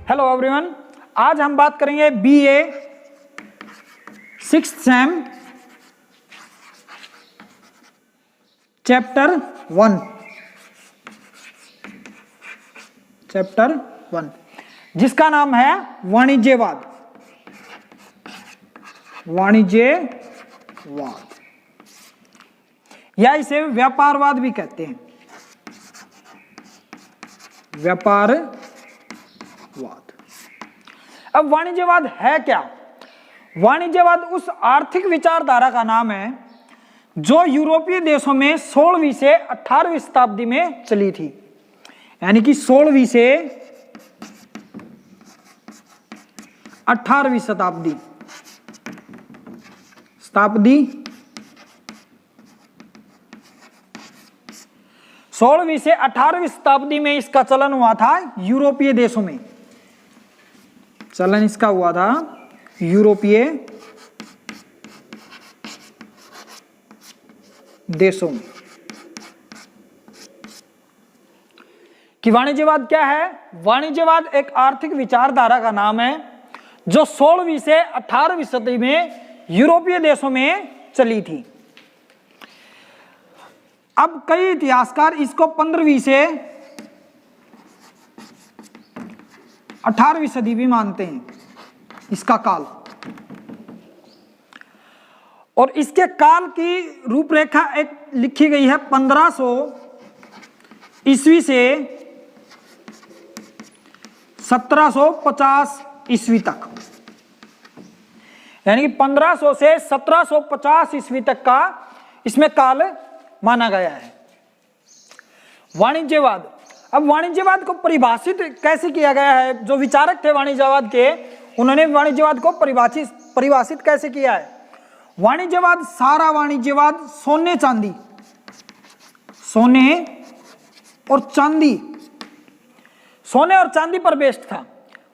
Hello everyone, आज हम बात करेंगे बीए 6th सेम चैप्टर 1 जिसका नाम है वाणिज्यवाद। या इसे व्यापारवाद भी कहते हैं। व्यापारवाद। अब वाणिज्यवाद है क्या? वाणिज्यवाद उस आर्थिक विचारधारा का नाम है जो यूरोपीय देशों में 16वीं से 18वीं शताब्दी में चली थी। यानी कि 16वीं से 18वीं शताब्दी 16वीं से 18वीं शताब्दी में इसका चलन हुआ था यूरोपीय देशों में। चलन इसका हुआ था यूरोपीय देशों में। कि वाणिज्यवाद क्या है? वाणिज्यवाद एक आर्थिक विचारधारा का नाम है जो 16वीं से 18वीं सदी में यूरोपीय देशों में चली थी। अब कई इतिहासकार इसको 15वीं से 18वीं सदी भी मानते हैं, इसका काल। और इसके काल की रूपरेखा एक लिखी गई है 1500 ईस्वी से 1750 ईस्वी तक। यानी कि 1500 से 1750 ईस्वी तक का इसमें काल माना गया है। वाणिज्यवाद। अब वाणिज्यवाद को परिभाषित कैसे किया गया है? जो विचारक थे वाणिज्यवाद के, उन्होंने वाणिज्यवाद को परिभाषित कैसे किया है? वाणिज्यवाद, सारा वाणिज्यवाद सोने और चांदी पर बेस्ड था।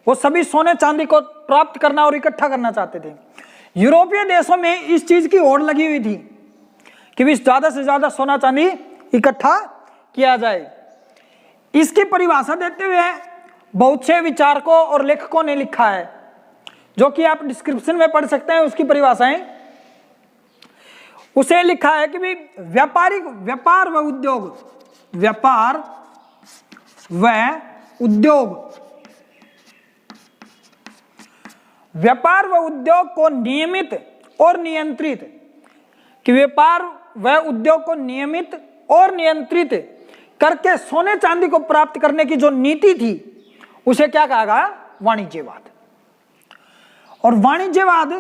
वो सभी सोने चांदी को प्राप्त करना और इकट्ठा करना चाहते थे। यूरोपीय देशों में इस चीज की होड़ लगी हुई थी कि भी ज्यादा से ज्यादा सोना चांदी इकट्ठा किया जाए। इसकी परिभाषा देते हुए बहुत से विचारकों और लेखकों ने लिखा है, जो कि आप डिस्क्रिप्शन में पढ़ सकते हैं उसकी परिभाषाएं। उसे लिखा है कि भी व्यापार व उद्योग को नियमित और नियंत्रित, कि व्यापार व उद्योग को नियमित और नियंत्रित करके सोने चांदी को प्राप्त करने की जो नीति थी उसे क्या कहा गया? वाणिज्यवाद। और वाणिज्यवाद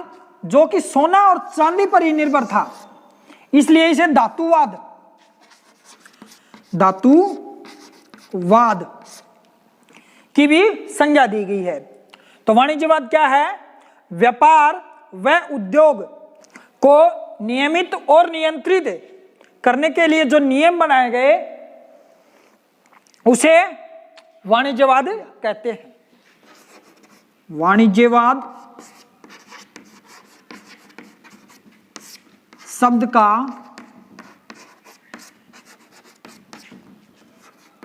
जो कि सोना और चांदी पर ही निर्भर था, इसलिए इसे धातुवाद की भी संज्ञा दी गई है। तो वाणिज्यवाद क्या है? व्यापार व उद्योग को नियमित और नियंत्रित करने के लिए जो नियम बनाए गए उसे वाणिज्यवाद कहते हैं। वाणिज्यवाद शब्द का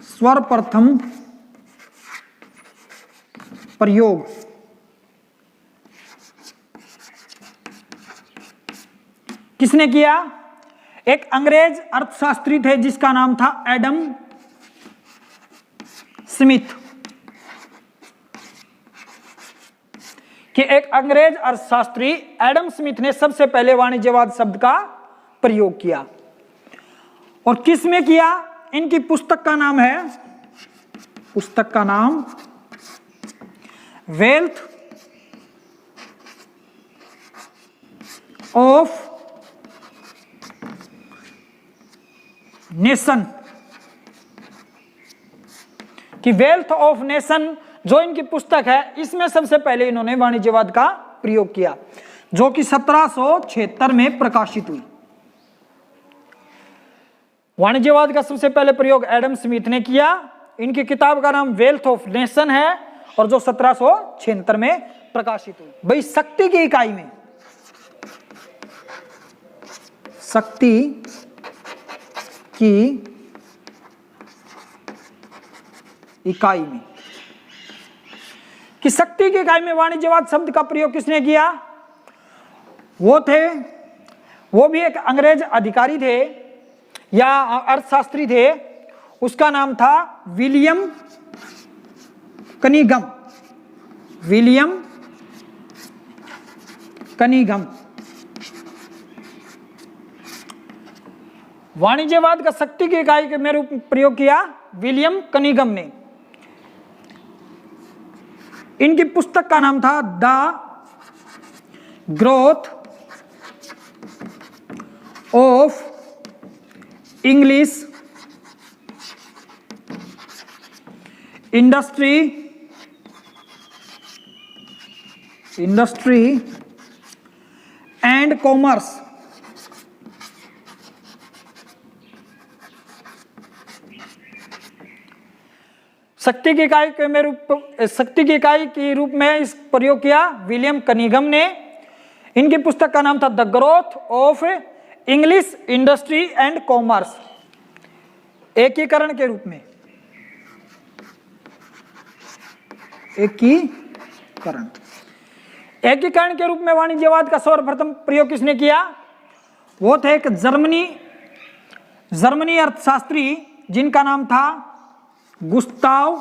सर्वप्रथम प्रयोग किसने किया? एक अंग्रेज अर्थशास्त्री थे जिसका नाम था एडम स्मिथ। कि एक अंग्रेज अर्थशास्त्री एडम स्मिथ ने सबसे पहले वाणिज्यवाद शब्द का प्रयोग किया। और किस में किया? इनकी पुस्तक का नाम वेल्थ ऑफ नेशन। कि वेल्थ ऑफ नेशन जो इनकी पुस्तक है, इसमें सबसे पहले इन्होंने वाणिज्यवाद का प्रयोग किया, जो कि 1776 में प्रकाशित हुई। वाणिज्यवाद का सबसे पहले प्रयोग एडम स्मिथ ने किया। इनकी किताब का नाम वेल्थ ऑफ नेशन है और जो 1776 में प्रकाशित हुई। भाई शक्ति की इकाई में, शक्ति की इकाई में कि शक्ति की इकाई में वाणिज्यवाद शब्द का प्रयोग किसने किया? वो भी एक अंग्रेज अधिकारी थे या अर्थशास्त्री थे, उसका नाम था विलियम कनिंघम। William Cunningham. वाणिज्यवाद का शक्ति की इकाई के में रूप में प्रयोग किया विलियम कनिंघम ने। इनकी पुस्तक का नाम था the growth of English industry and commerce. शक्ति की इकाई के रूप में इस प्रयोग किया विलियम कनिंघम ने। इनकी पुस्तक का नाम था the growth of English industry and commerce. एकीकरण के रूप में, एकीकरण के रूप में वाणिज्यवाद का सर्वप्रथम प्रयोग किसने किया? वो थे एक जर्मनी अर्थशास्त्री जिनका नाम था गुस्ताव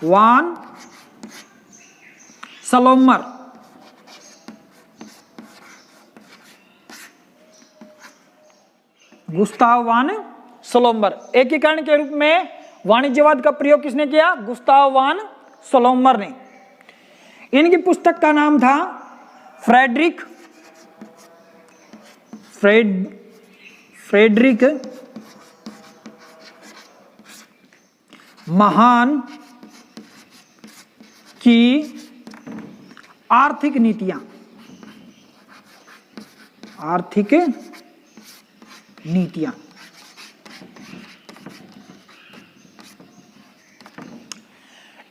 वान सलोमर। गुस्ताव वान सलोमर। एकीकरण के रूप में वाणिज्यवाद का प्रयोग किसने किया? गुस्ताव वान सलोमर ने। इनकी पुस्तक का नाम था फ्रेडरिक महान की आर्थिक नीतियां।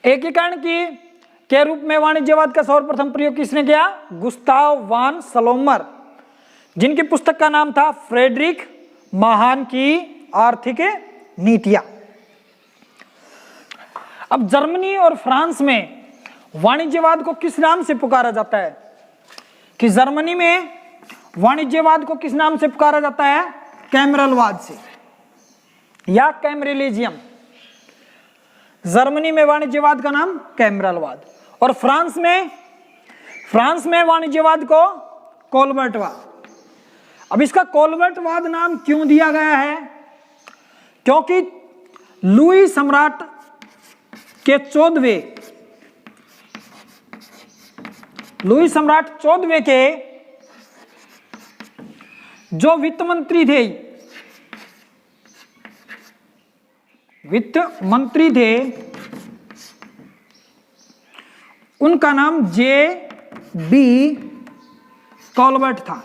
एकीकरण के रूप में वाणिज्यवाद का सर्वप्रथम प्रयोग किसने किया? गुस्ताव वान सलोमर, जिनकी पुस्तक का नाम था फ्रेडरिक महान की आर्थिक नीतियां। अब जर्मनी और फ्रांस में वाणिज्यवाद को किस नाम से पुकारा जाता है? कि जर्मनी में वाणिज्यवाद को किस नाम से पुकारा जाता है? कैमरलवाद से या कैमरलिज्म। जर्मनी में वाणिज्यवाद का नाम कैमरलवाद, और फ्रांस में वाणिज्यवाद को कोलबर्टवाद। अब इसका कोलबर्टवाद नाम क्यों दिया गया है? क्योंकि लुई सम्राट के 14वें के जो वित्त मंत्री थे उनका नाम जे.बी. कोलबर्ट था।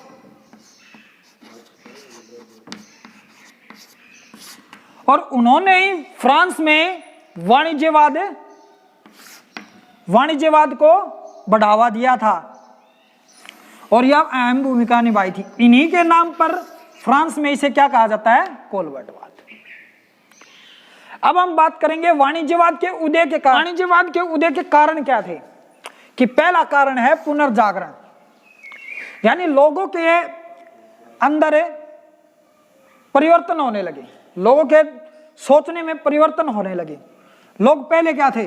और उन्होंने ही फ्रांस में वाणिज्यवाद को बढ़ावा दिया था और यह अहम भूमिका निभाई थी। इन्हीं के नाम पर फ्रांस में इसे क्या कहा जाता है? कोलबर्टवाद। अब हम बात करेंगे वाणिज्यवाद के उदय के कारण। वाणिज्यवाद के उदय के कारण क्या थे? कि पहला कारण है पुनर्जागरण, यानी लोगों के अंदर परिवर्तन होने लगे, लोगों के सोचने में परिवर्तन होने लगे। लोग पहले क्या थे?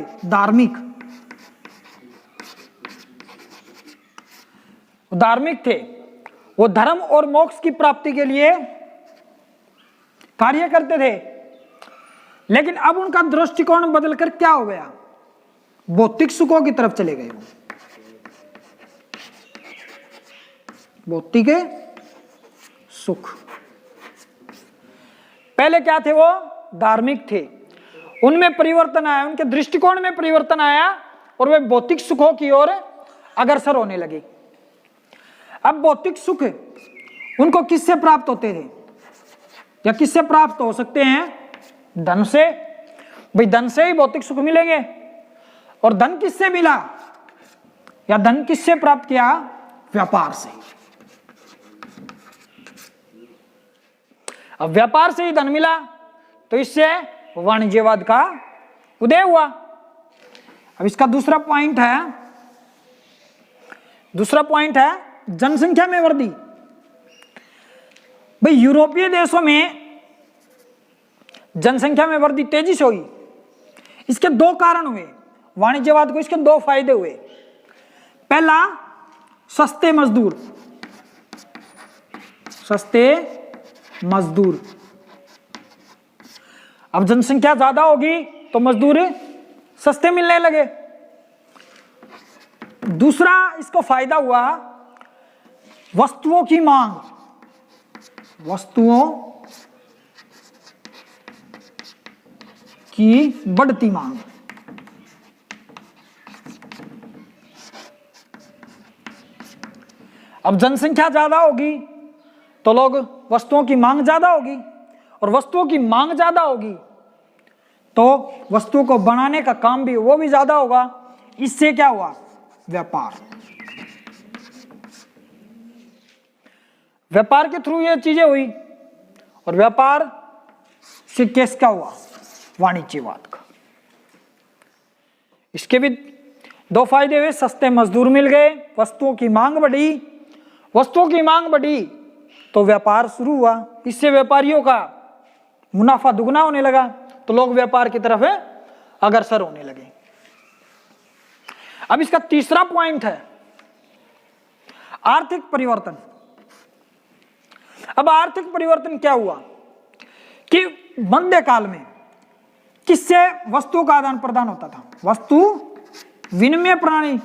धार्मिक थे। वो धर्म और मोक्ष की प्राप्ति के लिए कार्य करते थे, लेकिन अब उनका दृष्टिकोण बदलकर क्या हो गया? भौतिक सुखों की तरफ चले गए। भौतिक सुख। पहले क्या थे? वो धार्मिक थे। उनमें परिवर्तन आया, उनके दृष्टिकोण में परिवर्तन आया और वे भौतिक सुखों की ओर अग्रसर होने लगे। अब भौतिक सुख उनको किससे प्राप्त होते थे या किससे प्राप्त हो सकते हैं? धन से। भाई धन से ही भौतिक सुख मिलेंगे। और धन किससे मिला या धन किससे प्राप्त किया? व्यापार से। अब व्यापार से ही धन मिला तो इससे वाणिज्यवाद का उदय हुआ। अब इसका दूसरा पॉइंट है जनसंख्या में वृद्धि। भाई यूरोपीय देशों में जनसंख्या में वृद्धि तेजी से हुई। इसके दो कारण हुए, वाणिज्यवाद को इसके दो फायदे हुए। पहला, सस्ते मजदूर। अब जनसंख्या ज्यादा होगी तो मजदूर सस्ते मिलने लगे। दूसरा इसको फायदा हुआ वस्तुओं की बढ़ती मांग। अब जनसंख्या ज्यादा होगी तो लोग वस्तुओं की मांग ज्यादा होगी, और वस्तुओं की मांग ज्यादा होगी तो वस्तुओं को बनाने का काम भी वो भी ज्यादा होगा। इससे क्या हुआ? व्यापार के थ्रू ये चीजें हुई, और व्यापार से किसका हुआ? वाणिज्यवाद का। इसके भी दो फायदे हुए, सस्ते मजदूर मिल गए, वस्तुओं की मांग बढ़ी तो व्यापार शुरू हुआ। इससे व्यापारियों का मुनाफा दुगना होने लगा, तो लोग व्यापार की तरफ अग्रसर होने लगे। अब इसका तीसरा पॉइंट है आर्थिक परिवर्तन। अब आर्थिक परिवर्तन क्या हुआ कि मध्यकाल में किससे वस्तुओं का आदान प्रदान होता था? वस्तु विनिमय प्रणाली।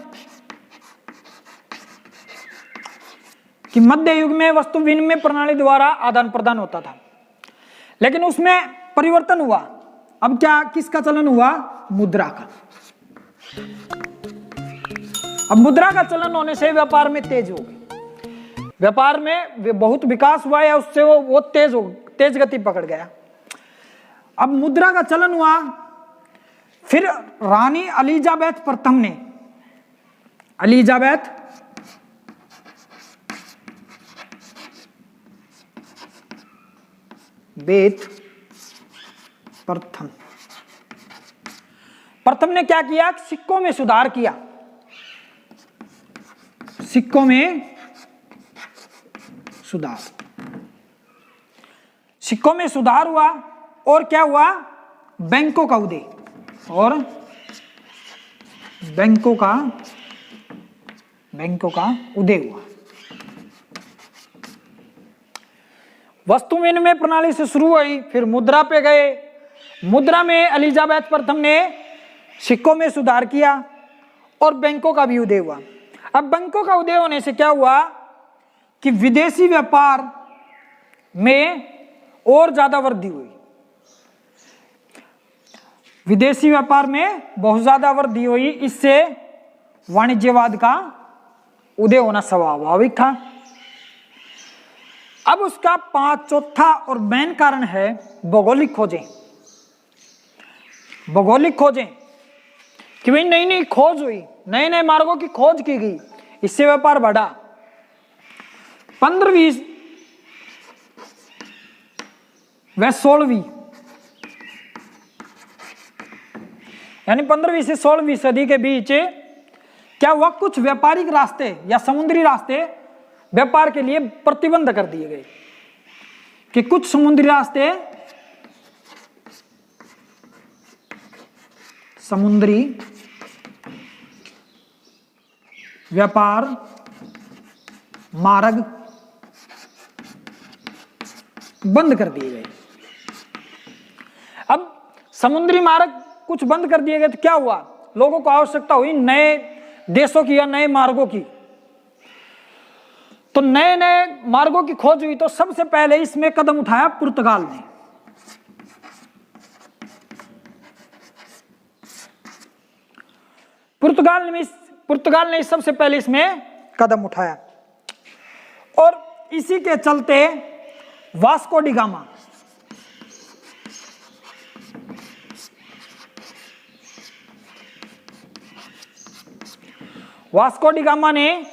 कि मध्य युग में वस्तु विनिमय प्रणाली द्वारा आदान प्रदान होता था, लेकिन उसमें परिवर्तन हुआ। अब किसका चलन हुआ? मुद्रा का। अब मुद्रा का चलन होने से व्यापार में तेज हो गई, व्यापार में बहुत विकास हुआ है, उससे वो तेज गति पकड़ गया। अब मुद्रा का चलन हुआ, फिर रानी एलिजाबेथ प्रथम ने, प्रथम ने क्या किया? सिक्कों में सुधार किया। सिक्कों में सुधार हुआ, और क्या हुआ? बैंकों का उदय, और बैंकों का उदय हुआ। वस्तु विनिमय प्रणाली से शुरू हुई, फिर मुद्रा पे गए। मुद्रा में एलिजाबेथ प्रथम ने सिक्कों में सुधार किया, और बैंकों का भी उदय हुआ। अब बैंकों का उदय होने से क्या हुआ कि विदेशी व्यापार में और ज्यादा वृद्धि हुई। विदेशी व्यापार में बहुत ज्यादा वृद्धि हुई, इससे वाणिज्यवाद का उदय होना स्वाभाविक था। अब उसका चौथा और मेन कारण है भौगोलिक खोजें कि भाई नई खोज हुई, नए मार्गों की खोज की गई, इससे व्यापार बढ़ा। 15वीं व 16वीं यानी 15वीं से 16वीं सदी के बीच क्या हुआ? कुछ व्यापारिक रास्ते या समुद्री रास्ते व्यापार के लिए प्रतिबंध कर दिए गए, कि कुछ समुद्री रास्ते समुद्री व्यापार मार्ग बंद कर दिए गए। अब समुद्री मार्ग कुछ बंद कर दिए गए तो क्या हुआ? लोगों को आवश्यकता हुई नए देशों की या नए मार्गों की, तो नए मार्गों की खोज हुई। तो सबसे पहले इसमें कदम उठाया पुर्तगाल ने। पुर्तगाल ने सबसे पहले इसमें कदम उठाया, और इसी के चलते वास्को डी गामा ने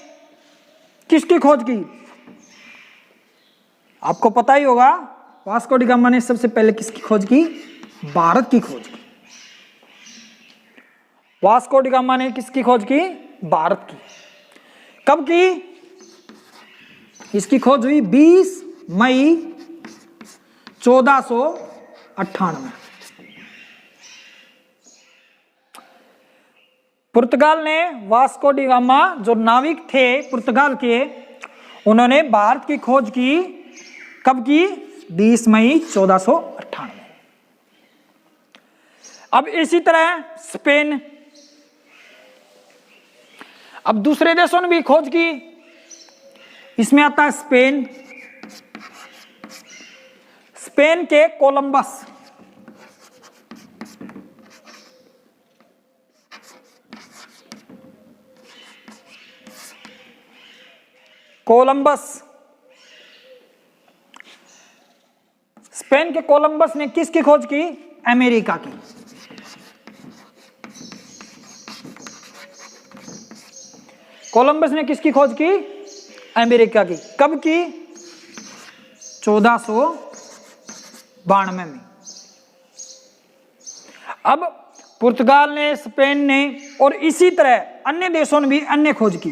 किसकी खोज की? आपको पता ही होगा, वास्को डी गामा ने सबसे पहले किसकी खोज की? भारत की खोज की। वास्को डी गामा ने किसकी खोज की? भारत की। कब की? इसकी खोज हुई 20 मई 1498। पुर्तगाल ने वास्को डी गामा, जो नाविक थे पुर्तगाल के, उन्होंने भारत की खोज की। कब की? 20 मई 1498। अब इसी तरह स्पेन, अब दूसरे देशों ने भी खोज की। इसमें आता है स्पेन। स्पेन के कोलंबस, स्पेन के कोलंबस ने किसकी खोज की? अमेरिका की। कोलंबस ने किसकी खोज की? अमेरिका की। कब की? 1492 में। अब पुर्तगाल ने, स्पेन ने और इसी तरह अन्य देशों ने भी अन्य खोज की।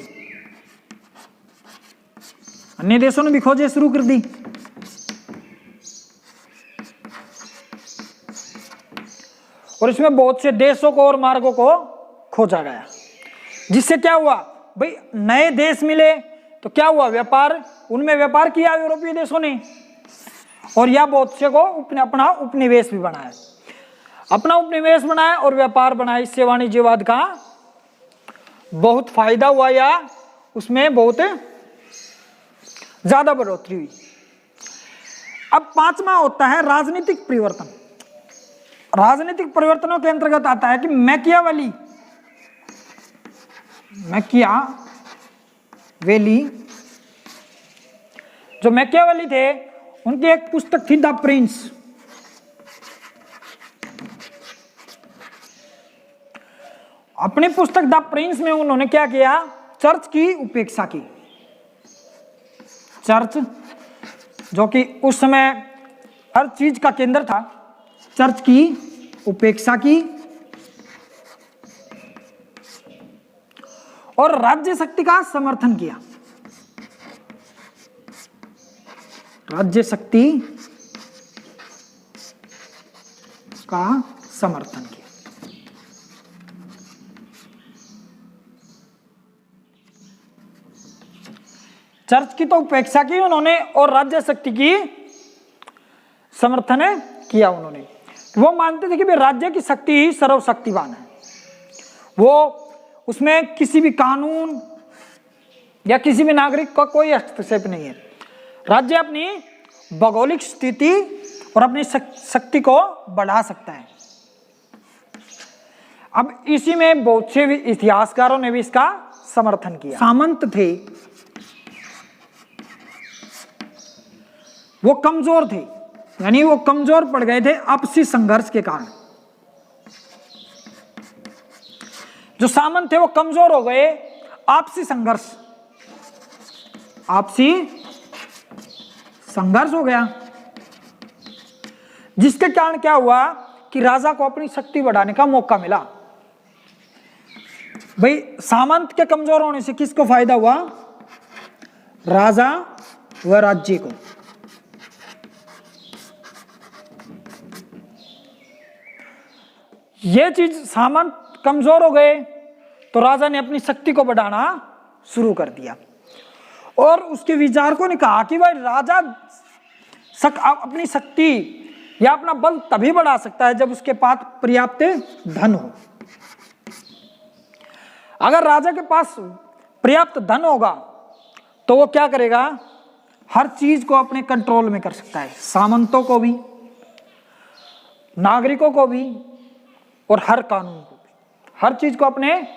अन्य देशों ने भी खोजें शुरू कर दी। और इसमें बहुत से देशों को और मार्गों को खोजा गया, जिससे क्या हुआ भाई, नए देश मिले तो क्या हुआ? व्यापार, उनमें व्यापार किया यूरोपीय देशों ने, और या बहुत से को अपना उपनिवेश भी बनाया, अपना उपनिवेश बनाया और व्यापार बनाया। इससे वाणिज्यवाद का बहुत फायदा हुआ या उसमें बहुत ज्यादा बढ़ोतरी हुई। अब पांचवा होता है राजनीतिक परिवर्तन। राजनीतिक परिवर्तनों के अंतर्गत आता है कि मैकियावेली जो मैकियावेली थे, उनकी एक पुस्तक थी द प्रिंस। अपनी पुस्तक द प्रिंस में उन्होंने क्या किया? चर्च की उपेक्षा की। चर्च जो कि उस समय हर चीज का केंद्र था, चर्च की उपेक्षा की और राज्य शक्ति का समर्थन किया। राज्य शक्ति का समर्थन किया। चर्च की तो उपेक्षा की उन्होंने और राज्य शक्ति की समर्थन किया उन्होंने। वो मानते थे कि भाई राज्य की शक्ति ही सर्वशक्तिवान है, वो उसमें किसी भी कानून या किसी भी नागरिक का कोई हस्तक्षेप नहीं है। राज्य अपनी भौगोलिक स्थिति और अपनी शक्ति को बढ़ा सकता है। अब इसी में बहुत से इतिहासकारों ने भी इसका समर्थन किया। सामंत थे, वो कमजोर थे, यानी वो कमजोर पड़ गए थे आपसी संघर्ष के कारण। जो सामंत थे वो कमजोर हो गए, आपसी संघर्ष हो गया, जिसके कारण क्या हुआ कि राजा को अपनी शक्ति बढ़ाने का मौका मिला। भाई सामंत के कमजोर होने से किसको फायदा हुआ? राजा व राज्य को। ये चीज, सामंत कमजोर हो गए तो राजा ने अपनी शक्ति को बढ़ाना शुरू कर दिया। और उसके विचारकों ने कहा कि भाई राजा अपनी शक्ति या अपना बल तभी बढ़ा सकता है जब उसके पास पर्याप्त धन हो। अगर राजा के पास पर्याप्त धन होगा तो वो क्या करेगा? हर चीज को अपने कंट्रोल में कर सकता है, सामंतों को भी, नागरिकों को भी और हर कानून को भी, हर चीज को अपने,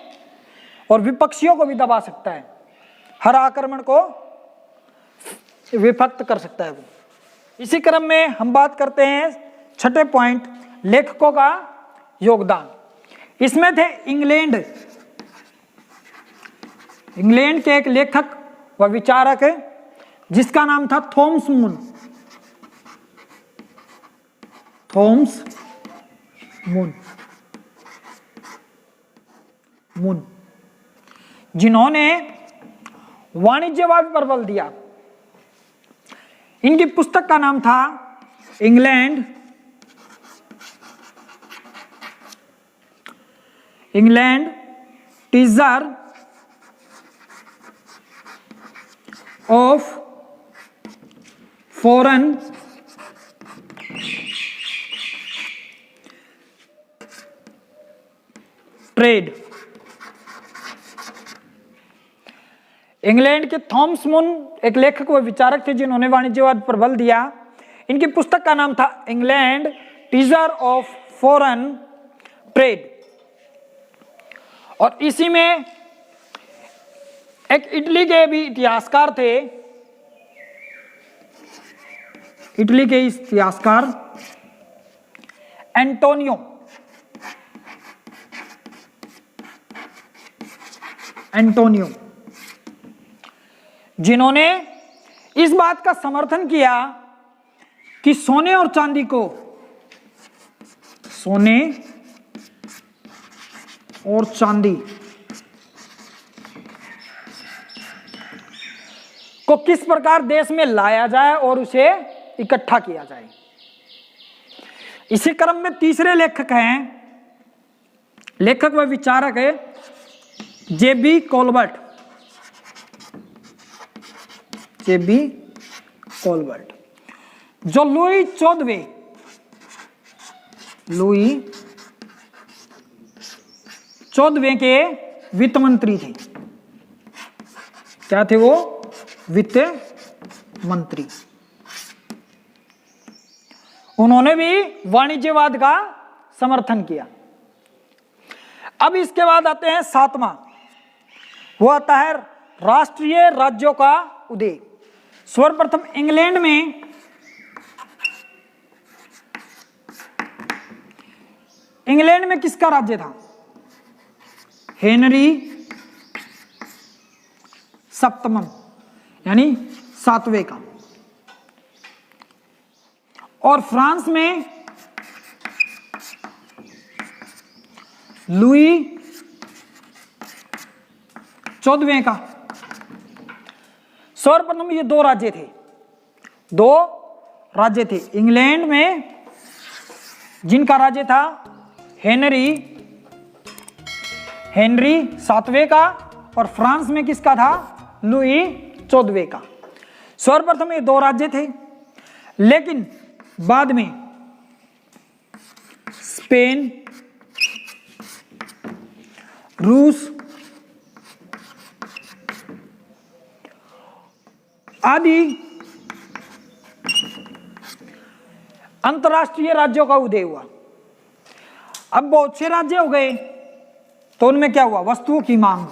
और विपक्षियों को भी दबा सकता है, हर आक्रमण को विभक्त कर सकता है वो। इसी क्रम में हम बात करते हैं छठे पॉइंट, लेखकों का योगदान। इसमें थे इंग्लैंड के एक लेखक व विचारक जिसका नाम था थॉमस मून। मुन, जिन्होंने वाणिज्यवाद पर बल दिया। इनकी पुस्तक का नाम था England teaser of foreign trade. England के थॉमस मुन एक लेखक व विचारक थे जिन्होंने वाणिज्यवाद पर बल दिया। इनकी पुस्तक का नाम था England teaser of foreign trade. और इसी में एक इटली के भी इतिहासकार थे, इटली के इतिहासकार एंटोनियो, जिन्होंने इस बात का समर्थन किया कि सोने और चांदी को किस प्रकार देश में लाया जाए और उसे इकट्ठा किया जाए। इसी क्रम में तीसरे लेखक व विचारक है जेबी कोलबर्ट, जो लुई 14वें के वित्त मंत्री थे। क्या थे वो? वित्त मंत्री। उन्होंने भी वाणिज्यवाद का समर्थन किया। अब इसके बाद आते हैं सातवां, वो आता है राष्ट्रीय राज्यों का उदय। सर्वप्रथम इंग्लैंड में किसका राज्य था? हेनरी सप्तम यानी 7वें का। और फ्रांस में लुई 14वें का। सर्वप्रथम ये दो राज्य थे। इंग्लैंड में जिनका राज्य था हेनरी 7वें का, और फ्रांस में किसका था? लुई 14वें का। सर्वप्रथम ये दो राज्य थे, लेकिन बाद में स्पेन, रूस आदि अंतरराष्ट्रीय राज्यों का उदय हुआ। अब बहुत से राज्य हो गए, तो उनमें क्या हुआ? वस्तुओं की मांग।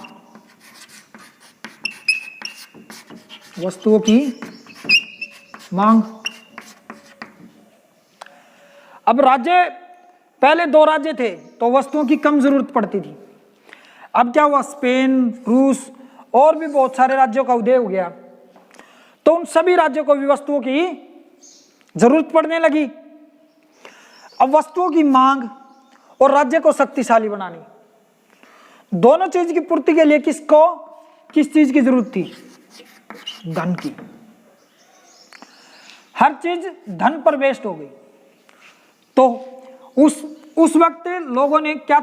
अब राज्य, पहले दो राज्य थे तो वस्तुओं की कम जरूरत पड़ती थी। अब क्या हुआ? स्पेन, रूस और भी बहुत सारे राज्यों का उदय हो गया, तो उन सभी राज्यों को भी वस्तुओं की जरूरत पड़ने लगी। अब वस्तुओं की मांग और राज्य को शक्तिशाली बनानी, दोनों चीज की पूर्ति के लिए किस चीज की जरूरत थी? धन की। हर चीज धन पर बेस्ड हो गई। तो उस वक्त लोगों ने क्या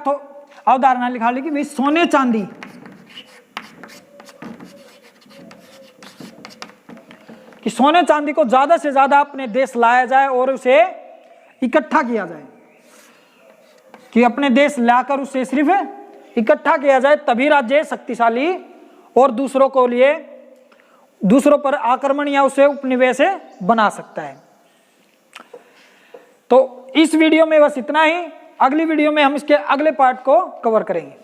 अवधारणा निकाली कि भाई सोने चांदी को ज्यादा से ज्यादा अपने देश लाया जाए और उसे इकट्ठा किया जाए, कि अपने देश लाकर उसे सिर्फ इकट्ठा किया जाए, तभी राज्य शक्तिशाली और दूसरों पर आक्रमण या उसे उपनिवेश बना सकता है। तो इस वीडियो में बस इतना ही। अगली वीडियो में हम इसके अगले पार्ट को कवर करेंगे।